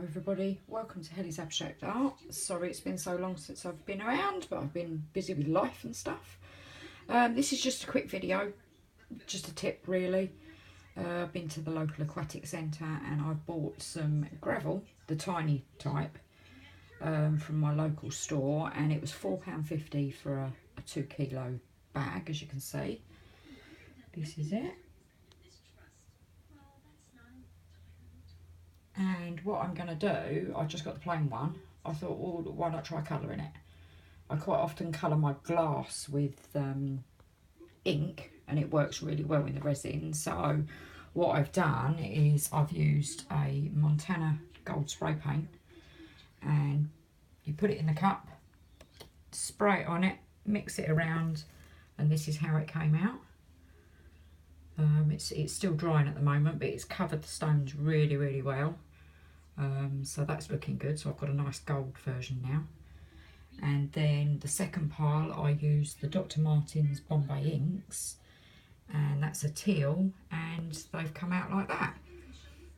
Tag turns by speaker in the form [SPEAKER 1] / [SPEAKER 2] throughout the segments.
[SPEAKER 1] everybody, welcome to Helly's Abstract Art. Sorry it's been so long since I've been around, but I've been busy with life and stuff. This is just a quick video, just a tip really. I've been to the local aquatic centre and I've bought some gravel, the tiny type, from my local store, and it was £4.50 for a 2 kilo bag, as you can see. This is it. And what I'm going to do, I just got the plain one. I thought, well, why not try colouring it? I quite often colour my glass with ink, and it works really well in the resin. So what I've done is I've used a Montana gold spray paint, and you put it in the cup, spray it on it, mix it around, and this is how it came out. It's still drying at the moment, but it's covered the stones really well. So that's looking good. So I've got a nice gold version now. And then the second pile, I used the Dr. Martens Bombay inks, and that's a teal, and they've come out like that.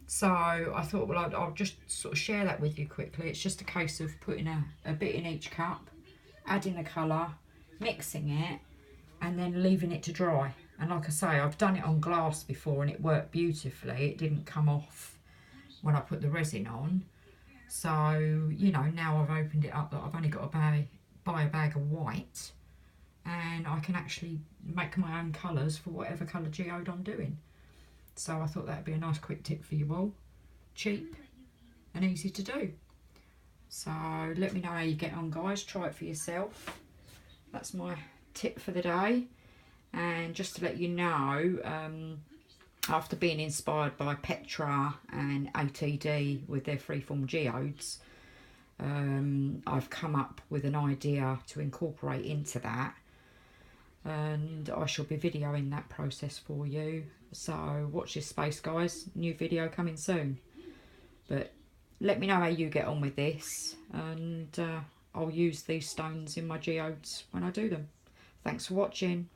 [SPEAKER 1] So I thought, well, I'll just sort of share that with you quickly. It's just a case of putting a bit in each cup, adding the colour, mixing it, and then leaving it to dry. And like I say, I've done it on glass before and it worked beautifully. It didn't come off when I put the resin on. So, you know, now I've opened it up that I've only got to buy a bag of white, and I can actually make my own colours for whatever colour geode I'm doing. So I thought that'd be a nice quick tip for you all. Cheap and easy to do. So let me know how you get on, guys. Try it for yourself. That's my tip for the day. And just to let you know, after being inspired by Petra and ATD with their freeform geodes, I've come up with an idea to incorporate into that, and I shall be videoing that process for you. So watch this space, guys. New video coming soon. But let me know how you get on with this, and I'll use these stones in my geodes when I do them. Thanks for watching.